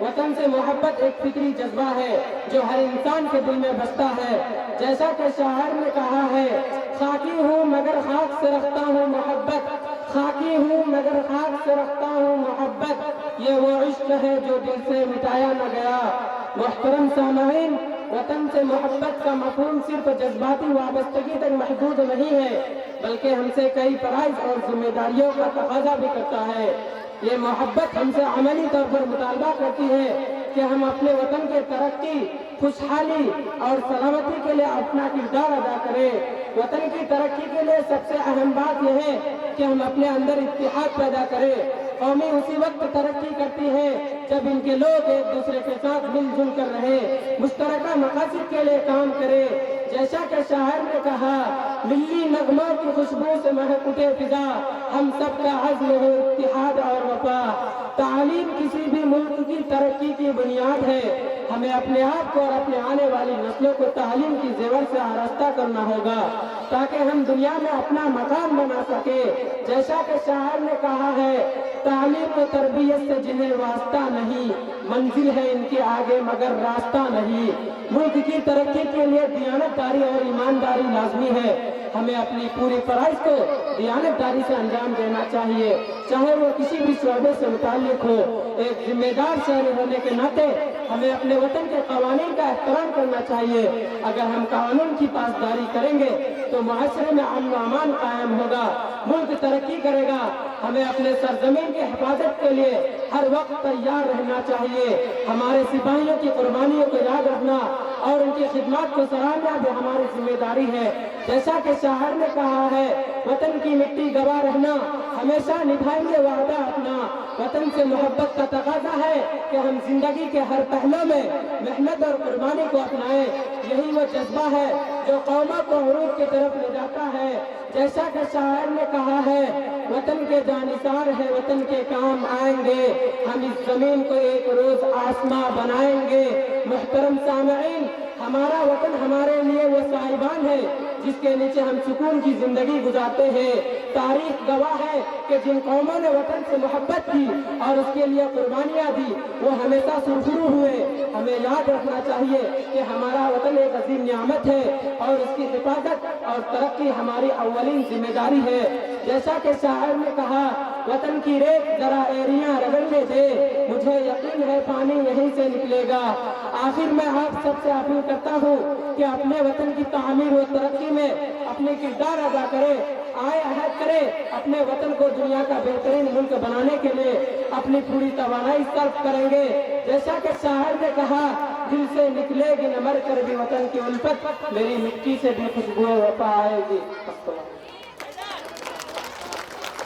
وطن سے محبت ایک فطری جذبہ ہے جو ہر انسان کے دل میں بستا ہے. جیسا کہ شاعر نے کہا ہے، خاکی ہوں مگر خاک سے رکھتا ہوں محبت، خاکی ہوں مگر خاک سے رکھتا ہوں محبت، یہ وہ عشق ہے جو دل سے مٹایا نہ گیا. محترم سامعین، وطن سے محبت کا مفہوم صرف جذباتی وابستگی تک محدود نہیں ہے، بلکہ ہم سے کئی فرائض اور ذمہ داریوں کا تقاضا بھی کرتا ہے. یہ محبت ہم سے عملی طور پر مطالبہ کرتی ہے کہ ہم اپنے وطن کے ترقی، خوشحالی اور سلامتی کے لیے اپنا کردار ادا کریں. وطن کی ترقی کے لیے سب سے اہم بات یہ ہے کہ ہم اپنے اندر اتحاد پیدا کریں. قومی اسی وقت ترقی کرتی ہے جب ان کے لوگ ایک دوسرے کے ساتھ مل جل کر رہے، مشترکہ مقاصد کے لیے کام کرے. جیسا کہ شاعر نے کہا، ملی نغموں کی خوشبو سے مہک اٹھے فضا، ہم سب کا عزم ہو اتحاد اور وفا. تعلیم کسی بھی ملک کی ترقی کی بنیاد ہے. ہمیں اپنے آپ کو اور اپنے آنے والی نسلوں کو تعلیم کی زیور سے آراستہ کرنا ہوگا تاکہ ہم دنیا میں اپنا مقام بنا سکے. جیسا کہ شاعر نے کہا ہے، تعلیم و تربیت سے جنہیں واسطہ نہیں، منزل ہے ان کے آگے مگر راستہ نہیں. ملک کی ترقی کے لیے دیانت داری اور ایمانداری لازمی ہے. ہمیں اپنی پوری فرائض کو دیانت داری سے انجام دینا چاہیے، چاہے وہ کسی بھی شعبے سے متعلق ہو. ایک ذمہ دار شہری ہونے کے ناطے ہمیں اپنے وطن کے قوانین کا احترام کرنا چاہیے. اگر ہم قانون کی پاسداری کریں گے تو معاشرے میں امن و امان قائم ہوگا، ملک ترقی کرے گا. ہمیں اپنے سرزمین کی حفاظت کے لیے ہر وقت تیار رہنا چاہیے. ہمارے سپاہیوں کی قربانیوں کو یاد رکھنا اور ان کی خدمات کو سراہنا بھی ہماری ذمہ داری ہے. جیسا کہ شاعر نے کہا ہے، وطن کی مٹی گواہ رہنا، ہمیشہ نبھائیں گے وعدہ اپنا. وطن سے محبت کا تقاضا ہے کہ ہم زندگی کے ہر پہلو میں محنت اور قربانی کو اپنائیں. یہی وہ جذبہ ہے جو قوموں کو عروج کی طرف لے جاتا ہے. جیسا کہ شاعر نے کہا ہے، وطن کے جانثار ہے وطن کے کام آئیں گے، ہم اس زمین کو ایک روز آسماں بنائیں گے. محترم سامعین، ہمارا وطن ہمارے لیے وہ سائبان ہے جس کے نیچے ہم سکون کی زندگی گزارتے ہیں. تاریخ گواہ ہے کہ جن قوموں نے وطن سے محبت کی اور اس کے لیے قربانیاں دی وہ ہمیشہ سرخرو ہوئے. ہمیں یاد رکھنا چاہیے کہ ہمارا وطن ایک عظیم نعمت ہے اور اس کی حفاظت اور ترقی ہماری اولین ذمہ داری ہے. جیسا کہ شاعر نے کہا، وطن کی ریت ذرا ایریاں رگڑنے دے، مجھے یقین ہے پانی یہیں سے نکلے گا. آخر میں آپ سب سے اپیل کرتا ہوں کہ اپنے وطن کی تعمیر و ترقی میں اپنے کردار ادا کرے. آئے عہد کرے اپنے وطن کو دنیا کا بہترین ملک بنانے کے لیے اپنی پوری توانائی صرف کریں گے. جیسا کہ شاعر نے کہا، دل سے نکلے گی نہ مر کر بھی وطن کی الفت، میری مٹی سے بھی خوشبو وفا آئے گی.